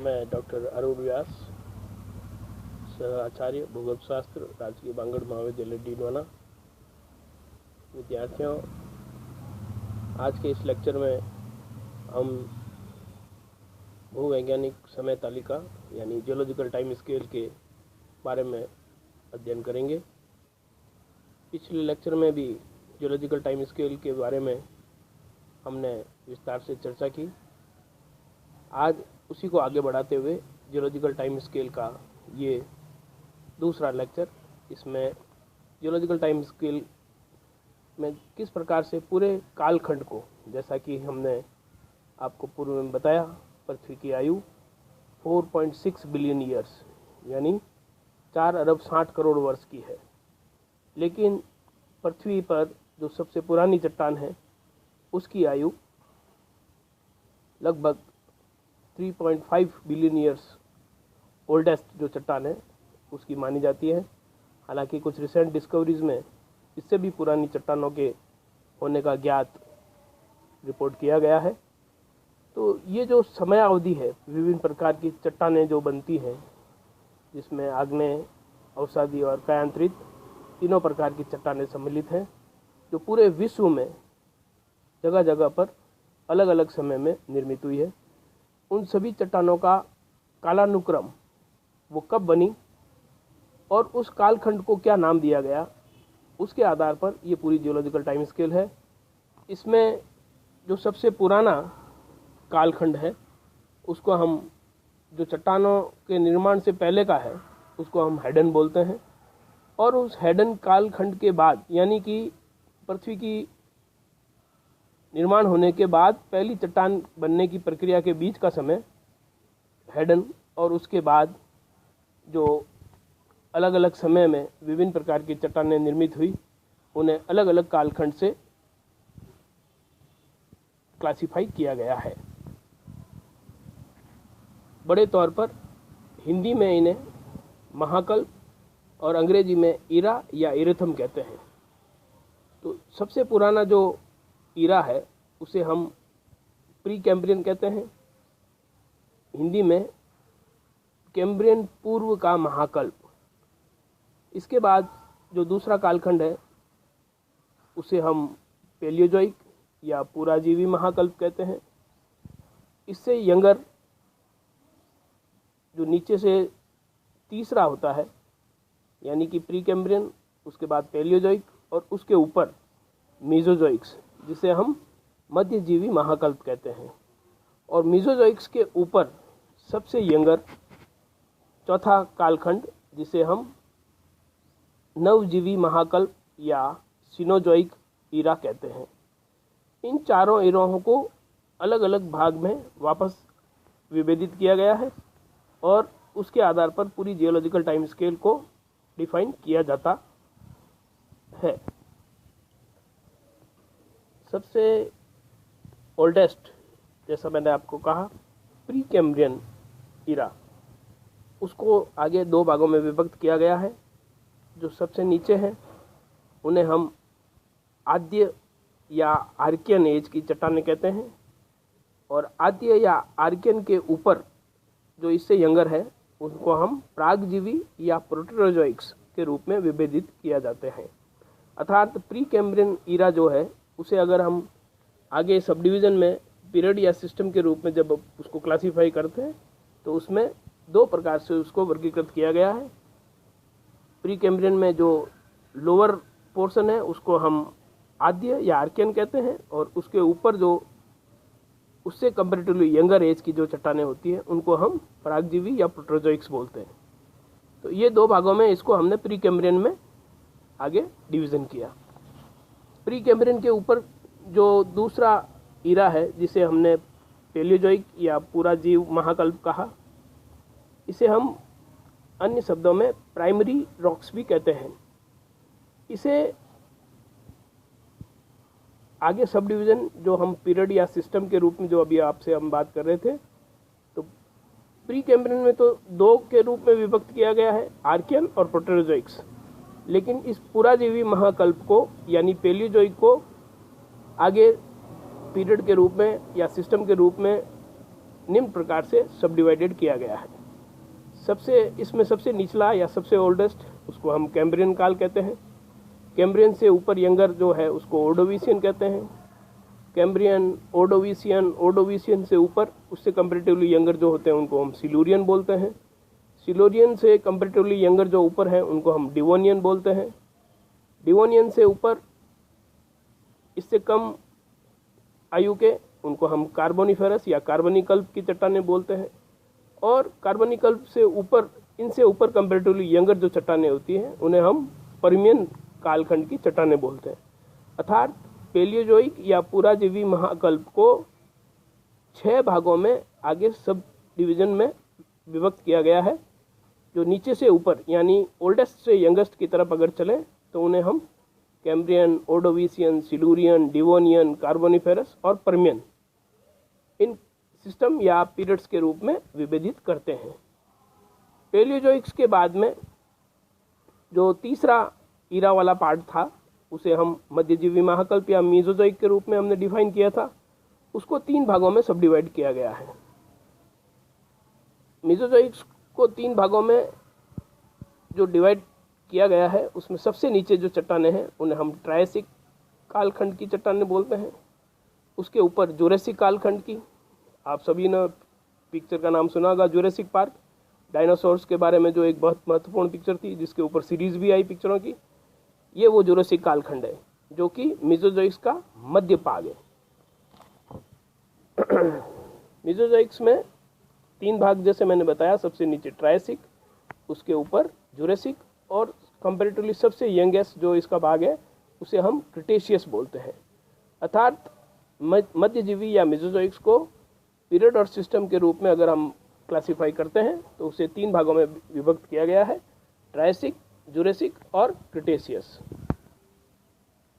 मैं डॉक्टर अरुण व्यास, सह आचार्य भूगर्भ शास्त्र, राजकीय बांगड़ महाविद्यालय डीडवाना। विद्यार्थियों, आज के इस लेक्चर में हम भूवैज्ञानिक समय तालिका यानी जियोलॉजिकल टाइम स्केल के बारे में अध्ययन करेंगे। पिछले लेक्चर में भी जियोलॉजिकल टाइम स्केल के बारे में हमने विस्तार से चर्चा की। आज उसी को आगे बढ़ाते हुए जियोलॉजिकल टाइम स्केल का ये दूसरा लेक्चर, इसमें जियोलॉजिकल टाइम स्केल में किस प्रकार से पूरे कालखंड को, जैसा कि हमने आपको पूर्व में बताया, पृथ्वी की आयु 4.6 बिलियन ईयर्स यानी 4 अरब 60 करोड़ वर्ष की है। लेकिन पृथ्वी पर जो सबसे पुरानी चट्टान है उसकी आयु लगभग 3.5 बिलियन ईयर्स ओल्डेस्ट जो चट्टान है उसकी मानी जाती है। हालांकि कुछ रिसेंट डिस्कवरीज में इससे भी पुरानी चट्टानों के होने का ज्ञात रिपोर्ट किया गया है। तो ये जो समय अवधि है, विभिन्न प्रकार की चट्टानें जो बनती हैं, जिसमें आग्नेय, अवसादी और कायांतरित तीनों प्रकार की चट्टानें सम्मिलित हैं, जो पूरे विश्व में जगह जगह पर अलग अलग समय में निर्मित हुई है। उन सभी चट्टानों का कालानुक्रम, वो कब बनी और उस कालखंड को क्या नाम दिया गया, उसके आधार पर ये पूरी जियोलॉजिकल टाइम स्केल है। इसमें जो सबसे पुराना कालखंड है उसको हम, जो चट्टानों के निर्माण से पहले का है, उसको हम हैडन बोलते हैं। और उस हैडन कालखंड के बाद, यानी कि पृथ्वी की निर्माण होने के बाद पहली चट्टान बनने की प्रक्रिया के बीच का समय हैडन, और उसके बाद जो अलग अलग समय में विभिन्न प्रकार की चट्टानें निर्मित हुई, उन्हें अलग अलग कालखंड से क्लासिफाई किया गया है। बड़े तौर पर हिंदी में इन्हें महाकल्प और अंग्रेजी में इरा या इरेथम कहते हैं। तो सबसे पुराना जो इरा है उसे हम प्री कैम्ब्रियन कहते हैं, हिंदी में कैम्ब्रियन पूर्व का महाकल्प। इसके बाद जो दूसरा कालखंड है उसे हम पैलियोजोइक या पुराजीवी महाकल्प कहते हैं। इससे यंगर, जो नीचे से तीसरा होता है, यानी कि प्री कैम्ब्रियन, उसके बाद पैलियोजोइक और उसके ऊपर मीजोजोइक्स, जिसे हम मध्यजीवी महाकल्प कहते हैं। और मीजोजोइक्स के ऊपर सबसे यंगर चौथा कालखंड, जिसे हम नवजीवी महाकल्प या सिनोजोइक ईरा कहते हैं। इन चारों इराओं को अलग अलग भाग में वापस विभेदित किया गया है और उसके आधार पर पूरी जियोलॉजिकल टाइम स्केल को डिफाइन किया जाता है। सबसे ओल्डेस्ट, जैसा मैंने आपको कहा, प्री कैम्ब्रियन इरा, उसको आगे दो भागों में विभक्त किया गया है। जो सबसे नीचे हैं उन्हें हम आद्य या आर्कियन एज की चट्टानें कहते हैं, और आद्य या आर्कियन के ऊपर जो इससे यंगर है उनको हम प्रागजीवी या प्रोटेरोजोइक्स के रूप में विभेदित किया जाते हैं। अर्थात प्री कैम्ब्रियन इरा जो है उसे अगर हम आगे सब डिवीज़न में पीरियड या सिस्टम के रूप में जब उसको क्लासीफाई करते हैं तो उसमें दो प्रकार से उसको वर्गीकृत किया गया है। प्री कैम्ब्रियन में जो लोअर पोर्शन है उसको हम आद्य या आर्कियन कहते हैं, और उसके ऊपर जो उससे कंपैरेटिवली यंगर एज की जो चट्टानें होती हैं उनको हम प्रागजीवी या प्रोटेरोजोइक्स बोलते हैं। तो ये दो भागों में इसको हमने प्री कैम्ब्रियन में आगे डिवीज़न किया। प्री कैम्ब्रियन के ऊपर जो दूसरा इरा है, जिसे हमने पैलियोजोइक या पुराजीव महाकल्प कहा, इसे हम अन्य शब्दों में प्राइमरी रॉक्स भी कहते हैं। इसे आगे सब डिवीज़न जो हम पीरियड या सिस्टम के रूप में जो अभी आपसे हम बात कर रहे थे, तो प्री कैम्ब्रियन में तो दो के रूप में विभक्त किया गया है, आर्कियन और प्रोटेरोजोइक्स। लेकिन इस पुराजीवी महाकल्प को यानी पैलियोजोइक को आगे पीरियड के रूप में या सिस्टम के रूप में निम्न प्रकार से सब डिवाइडेड किया गया है। इसमें सबसे निचला या सबसे ओल्डेस्ट उसको हम कैम्ब्रियन काल कहते हैं। कैम्ब्रियन से ऊपर यंगर जो है उसको ओर्डोविशियन कहते हैं। कैम्ब्रियन, ओर्डोविशियन से ऊपर उससे कंपेरेटिवली यंगर जो होते हैं उनको हम सिल्यूरियन बोलते हैं। सिल्यूरियन से कंपेरेटिवली यंगर जो ऊपर हैं उनको हम डिवोनियन बोलते हैं। डिवोनियन से ऊपर इससे कम आयु के उनको हम कार्बोनिफेरस या कार्बनिकल्प की चट्टानें बोलते हैं। और कार्बनिकल्प से ऊपर, इनसे ऊपर कंपेरेटिवली यंगर जो चट्टानें होती हैं उन्हें हम पर्मियन कालखंड की चट्टानें बोलते हैं। अर्थात पेलियोजोइक या पुराजीवी महाकल्प को 6 भागों में आगे सब डिवीजन में विभक्त किया गया है। जो नीचे से ऊपर यानी ओल्डेस्ट से यंगेस्ट की तरफ अगर चले तो उन्हें हम Cambrian, Ordovician, Silurian, Devonian, Carboniferous और पर्मियन इन सिस्टम या पीरियड्स के रूप में विभेदित करते हैं। पेलियोजोइक्स के बाद में जो तीसरा ईरा वाला पार्ट था उसे हम मध्यजीवी महाकल्प या मीजोजोइक के रूप में हमने डिफाइन किया था। उसको 3 भागों में सब डिवाइड किया गया है। मीजोजोइक्स को 3 भागों में जो डिवाइड किया गया है उसमें सबसे नीचे जो चट्टानें हैं उन्हें हम ट्रायसिक कालखंड की चट्टानें बोलते हैं। उसके ऊपर जुरेसिक कालखंड की, आप सभी ने पिक्चर का नाम सुना होगा, जुरेसिक पार्क, डायनासोर्स के बारे में जो एक बहुत महत्वपूर्ण पिक्चर थी जिसके ऊपर सीरीज भी आई पिक्चरों की, ये वो जुरेसिक कालखंड है जो कि मीजोजोइक्स का मध्य भाग है। मीजोजोइक्स में 3 भाग जैसे मैंने बताया, सबसे नीचे ट्रायसिक, उसके ऊपर जुरेसिक और कंपेरेटिवली सबसे यंगेस्ट जो इसका भाग है उसे हम क्रिटेशियस बोलते हैं। अर्थात मध्यजीवी या मीजोजोइक्स को पीरियड और सिस्टम के रूप में अगर हम क्लासिफाई करते हैं तो उसे 3 भागों में विभक्त किया गया है, ट्रायसिक, जुरेसिक और क्रिटेशियस।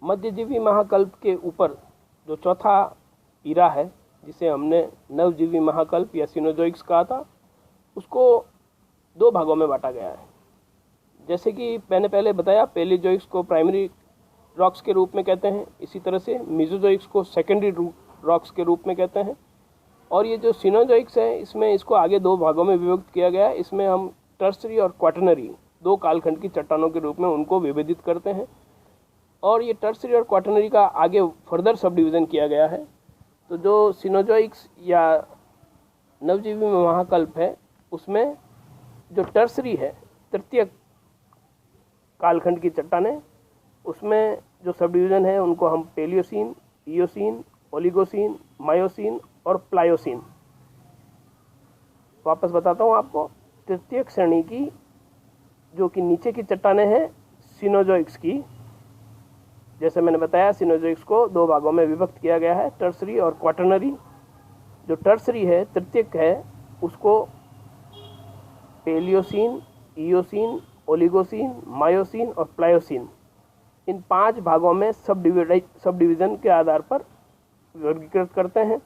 मध्यजीवी महाकल्प के ऊपर जो चौथा ईरा है जिसे हमने नवजीवी महाकल्प या सिनोजोइक्स कहा था, उसको 2 भागों में बांटा गया है। जैसे कि मैंने पहले बताया, पेलियोजोइक्स को प्राइमरी रॉक्स के रूप में कहते हैं, इसी तरह से मीजोजोइक्स को सेकेंडरी रॉक्स के रूप में कहते हैं। और ये जो सिनोजोइक्स है इसमें इसको आगे 2 भागों में विभक्त किया गया है। इसमें हम टर्सरी और क्वाटरनरी 2 कालखंड की चट्टानों के रूप में उनको विभेदित करते हैं। और ये टर्सरी और क्वाटरनरी का आगे फर्दर सब डिवीज़न किया गया है। तो जो सिनोजोइक्स या नवजीवी महाकल्प है उसमें जो टर्सरी है, तृतीय कालखंड की चट्टानें, उसमें जो सब डिवीज़न है उनको हम पेलियोसीन, इयोसीन, ओलिगोसीन, मायोसीन और प्लायोसीन। वापस बताता हूँ आपको, तृतीय श्रेणी की जो कि नीचे की चट्टानें हैं सिनोजोइक्स की, जैसे मैंने बताया सिनोजोइक्स को 2 भागों में विभक्त किया गया है, टर्सरी और क्वाटरनरी। जो टर्सरी है, तृतीयक है, उसको पेलियोसीन, इयोसीन, ओलिगोसीन, मायोसीन और प्लायोसीन इन 5 भागों में सब डिवीज़न के आधार पर वर्गीकृत करते हैं।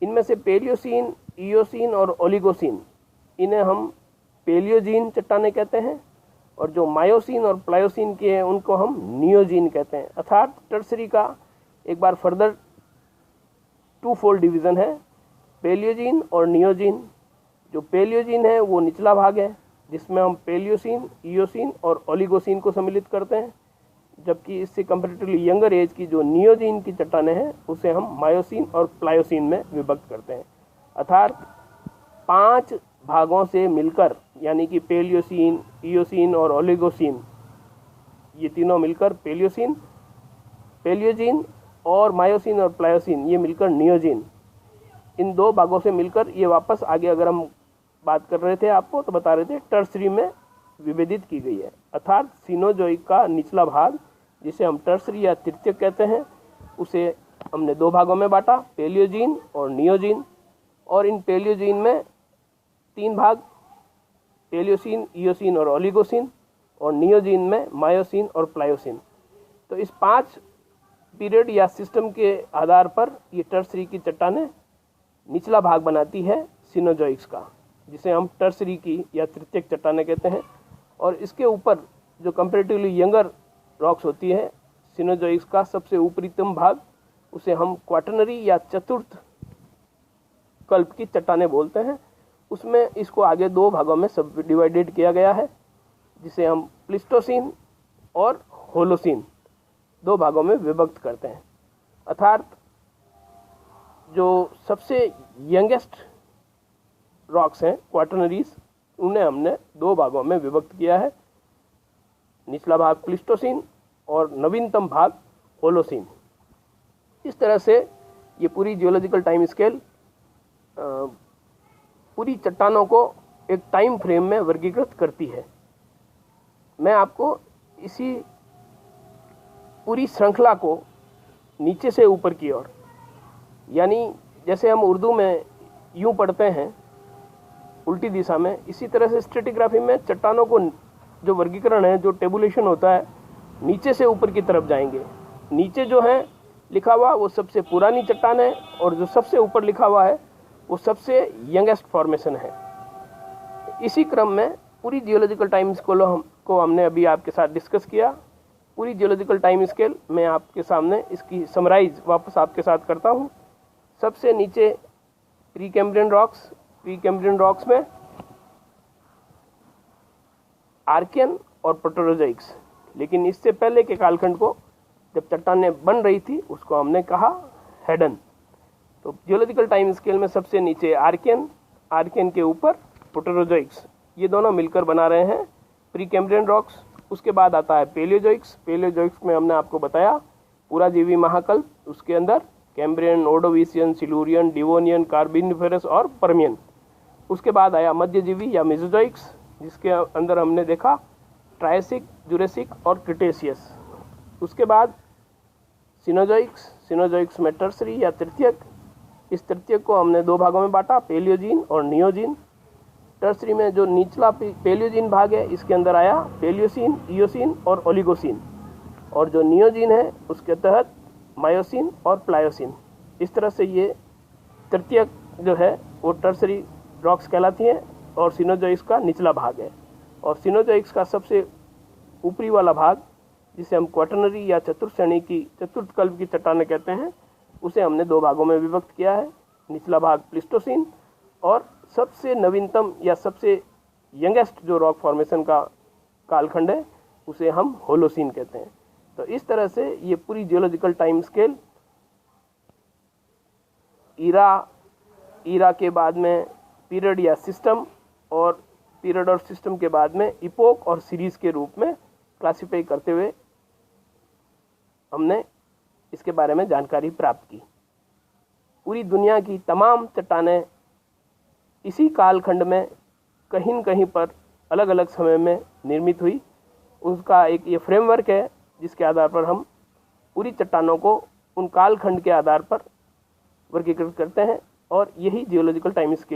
इनमें से पेलियोसीन, इयोसीन और ओलिगोसीन, इन्हें हम पेलियोजीन चट्टानें कहते हैं। और जो मायोसीन और प्लायोसीन के हैं उनको हम नियोजीन कहते हैं। अर्थात टर्सरी का एक बार फर्दर 2 फोल्ड डिवीज़न है, पेलियोजीन और नियोजीन। जो पेलियोजीन है वो निचला भाग है जिसमें हम पेलियोसीन, इयोसीन और ओलिगोसीन को सम्मिलित करते हैं, जबकि इससे कंपैरेटिवली यंगर एज की जो नियोजीन की चट्टानें हैं उसे हम मायोसीन और प्लायोसीन में विभक्त करते हैं। अर्थात 5 भागों से मिलकर, यानी कि पेलियोसीन, इयोसीन और ओलिगोसीन, ये तीनों मिलकर पेलियोसीन, पेलियोजीन और मायोसीन और प्लायोसीन ये मिलकर नियोजीन, इन 2 भागों से मिलकर ये वापस आगे अगर हम बात कर रहे थे आपको तो बता रहे थे टर्सरी में विभेदित की गई है। अर्थात सिनोजोइक का निचला भाग जिसे हम टर्सरी या तृतीयक कहते हैं उसे हमने 2 भागों में बांटा, पेलियोजीन और नियोजीन। और इन पेलियोजीन में 3 भाग, पेलियोसीन, इयोसीन और ओलिगोसीन, और नियोजीन में मायोसीन और प्लायोसीन। तो इस 5 पीरियड या सिस्टम के आधार पर ये टर्सरी की चट्टानें निचला भाग बनाती है सिनोजोइक्स का, जिसे हम टर्सरी की या तृतीयक चट्टानें कहते हैं। और इसके ऊपर जो कंपैरेटिवली यंगर रॉक्स होती है सिनोजोइक्स का सबसे ऊपरीतम भाग, उसे हम क्वाटरनरी या चतुर्थ कल्प की चट्टानें बोलते हैं। उसमें इसको आगे दो भागों में सब डिवाइडेड किया गया है, जिसे हम प्लीस्टोसीन और होलोसीन दो भागों में विभक्त करते हैं। अर्थात जो सबसे यंगेस्ट रॉक्स हैं क्वाटरनरीज, उन्हें हमने दो भागों में विभक्त किया है, निचला भाग प्लीस्टोसीन और नवीनतम भाग होलोसीन। इस तरह से ये पूरी जियोलॉजिकल टाइम स्केल पूरी चट्टानों को एक टाइम फ्रेम में वर्गीकृत करती है। मैं आपको इसी पूरी श्रृंखला को नीचे से ऊपर की ओर, यानी जैसे हम उर्दू में यूं पढ़ते हैं उल्टी दिशा में, इसी तरह से स्ट्रेटिग्राफी में चट्टानों को जो वर्गीकरण है, जो टेबुलेशन होता है, नीचे से ऊपर की तरफ जाएंगे। नीचे जो है लिखा हुआ वो सबसे पुरानी चट्टान है, और जो सबसे ऊपर लिखा हुआ है वो सबसे यंगेस्ट फॉर्मेशन है। इसी क्रम में पूरी जियोलॉजिकल टाइम स्केल को हमने अभी आपके साथ डिस्कस किया। पूरी जियोलॉजिकल टाइम स्केल मैं आपके सामने इसकी समराइज वापस आपके साथ करता हूँ। सबसे नीचे pre Cambrian rocks, pre Cambrian rocks में आर्कियन और प्रोटेरोजोइक्स, लेकिन इससे पहले के कालखंड को जब चट्टानें बन रही थी उसको हमने कहा हेडन। तो जियोलॉजिकल टाइम स्केल में सबसे नीचे आर्कियन, आर्कियन के ऊपर प्रोटेरोजोइक्स, ये दोनों मिलकर बना रहे हैं प्री कैम्ब्रियन रॉक्स। उसके बाद आता है पेलियोजोइक्स। पेलियोजोइक्स में हमने आपको बताया पूरा जीवी महाकल्प, उसके अंदर Cambrian, Ordovician, Silurian, Devonian, Carboniferous और पर्मियन। उसके बाद आया मध्यजीवी या मेसोजोइक्स, जिसके अंदर हमने देखा ट्रायसिक, जुरेसिक और क्रिटेशियस। उसके बाद सिनोजोइक्स, सिनोजोइक्स में टर्सरी या तृतीयक। इस तृतीयक को हमने दो भागों में बांटा, पेलियोजीन और नियोजीन। टर्सरी में जो निचला पेलियोजीन भाग है, इसके अंदर आया पेलियोसीन, इयोसीन और ओलिगोसीन, और जो नियोजीन है उसके तहत मायोसीन और प्लायोसीन। इस तरह से ये तृतीयक जो है वो टर्सरी रॉक्स कहलाती हैं, और सिनोजोइक्स का निचला भाग है। और सिनोजोइक्स का सबसे ऊपरी वाला भाग, जिसे हम क्वाटरनरी या चतुर्थ श्रेणी की, चतुर्थ कल्प की चट्टानें कहते हैं, उसे हमने दो भागों में विभक्त किया है। निचला भाग प्लीस्टोसीन, और सबसे नवीनतम या सबसे यंगेस्ट जो रॉक फॉर्मेशन का कालखंड है उसे हम होलोसीन कहते हैं। तो इस तरह से ये पूरी जियोलॉजिकल टाइम स्केल ईरा के बाद में पीरियड या सिस्टम, और पीरियड और सिस्टम के बाद में इपोक और सीरीज के रूप में क्लासिफाई करते हुए हमने इसके बारे में जानकारी प्राप्त की। पूरी दुनिया की तमाम चट्टानें इसी कालखंड में कहीं न कहीं पर अलग अलग समय में निर्मित हुई। उसका एक ये फ्रेमवर्क है जिसके आधार पर हम पूरी चट्टानों को उन कालखंड के आधार पर वर्गीकृत करते हैं, और यही जियोलॉजिकल टाइम स्केल